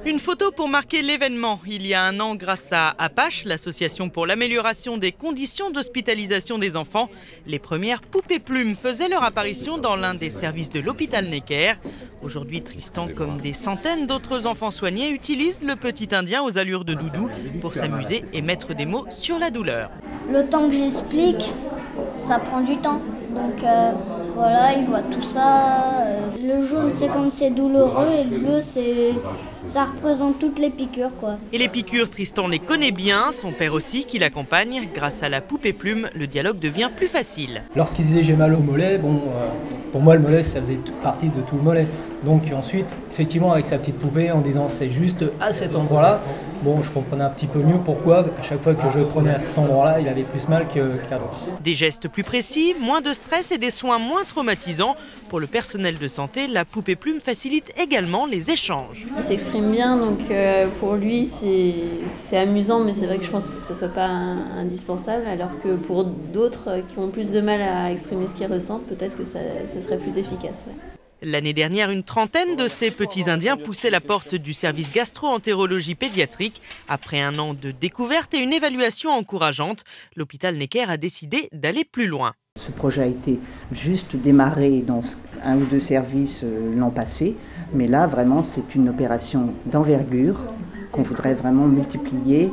Une photo pour marquer l'événement. Il y a un an, grâce à Apache, l'association pour l'amélioration des conditions d'hospitalisation des enfants, les premières poupées plumes faisaient leur apparition dans l'un des services de l'hôpital Necker. Aujourd'hui, Tristan, comme des centaines d'autres enfants soignés, utilise le petit indien aux allures de doudou pour s'amuser et mettre des mots sur la douleur. Le temps que j'explique, ça prend du temps. Donc voilà, il voit tout ça. Le jaune, c'est quand c'est douloureux et le bleu, ça représente toutes les piqûres, quoi. Et les piqûres, Tristan les connaît bien, son père aussi qui l'accompagne. Grâce à la poupée plume, le dialogue devient plus facile. Lorsqu'il disait j'ai mal au mollet, pour moi le mollet ça faisait partie de tout le mollet. Donc ensuite, effectivement avec sa petite poupée en disant c'est juste à cet endroit-là, je comprenais un petit peu mieux pourquoi à chaque fois que je le prenais à cet endroit-là, il avait plus mal qu'à l'autre. Des gestes plus précis, moins de stress et des soins moins traumatisants. Pour le personnel de santé, la poupée plume facilite également les échanges. Il s'exprime bien, donc pour lui c'est amusant, mais c'est vrai que je pense que ça ne soit pas indispensable, alors que pour d'autres qui ont plus de mal à exprimer ce qu'ils ressentent, peut-être que ça serait plus efficace. Ouais. L'année dernière, une trentaine de ces petits Indiens poussaient la porte du service gastro-entérologie pédiatrique. Après un an de découverte et une évaluation encourageante, l'hôpital Necker a décidé d'aller plus loin. Ce projet a été juste démarré dans un ou deux services l'an passé, mais là vraiment c'est une opération d'envergure qu'on voudrait vraiment multiplier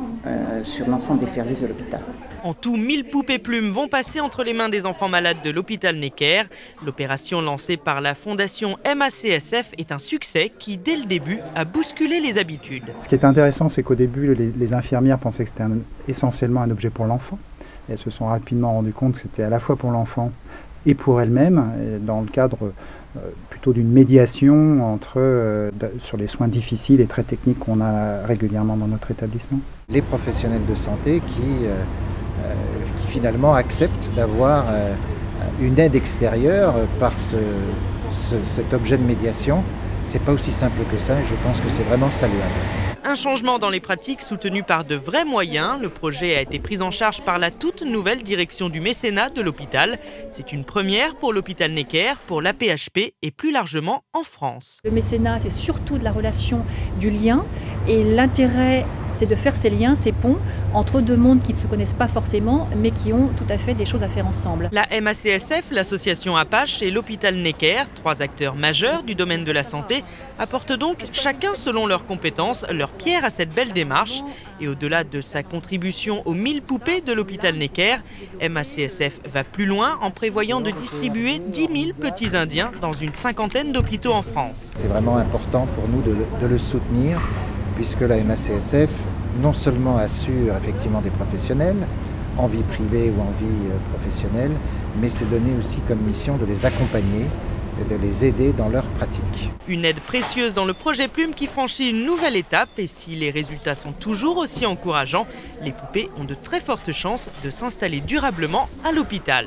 sur l'ensemble des services de l'hôpital. En tout, 1000 poupées plumes vont passer entre les mains des enfants malades de l'hôpital Necker. L'opération lancée par la fondation MACSF est un succès qui, dès le début, a bousculé les habitudes. Ce qui est intéressant, c'est qu'au début, les infirmières pensaient que c'était essentiellement un objet pour l'enfant. Elles se sont rapidement rendues compte que c'était à la fois pour l'enfant et pour elles-mêmes, dans le cadre plutôt d'une médiation sur les soins difficiles et très techniques qu'on a régulièrement dans notre établissement. Les professionnels de santé qui finalement acceptent d'avoir une aide extérieure par cet objet de médiation. C'est pas aussi simple que ça et je pense que c'est vraiment saluable. Un changement dans les pratiques soutenu par de vrais moyens. Le projet a été pris en charge par la toute nouvelle direction du mécénat de l'hôpital. C'est une première pour l'hôpital Necker, pour l'AP-HP et plus largement en France. Le mécénat, c'est surtout de la relation, du lien. Et l'intérêt, c'est de faire ces liens, ces ponts entre deux mondes qui ne se connaissent pas forcément, mais qui ont tout à fait des choses à faire ensemble. La MACSF, l'association Apache et l'hôpital Necker, 3 acteurs majeurs du domaine de la santé, apportent donc chacun selon leurs compétences leur pierre à cette belle démarche. Et au-delà de sa contribution aux 1000 poupées de l'hôpital Necker, MACSF va plus loin en prévoyant de distribuer 10 000 petits Indiens dans une cinquantaine d'hôpitaux en France. C'est vraiment important pour nous de le soutenir, puisque la MACSF non seulement assure effectivement des professionnels en vie privée ou en vie professionnelle, mais c'est donné aussi comme mission de les accompagner et de les aider dans leur pratique. Une aide précieuse dans le projet Plume qui franchit une nouvelle étape et si les résultats sont toujours aussi encourageants, les poupées ont de très fortes chances de s'installer durablement à l'hôpital.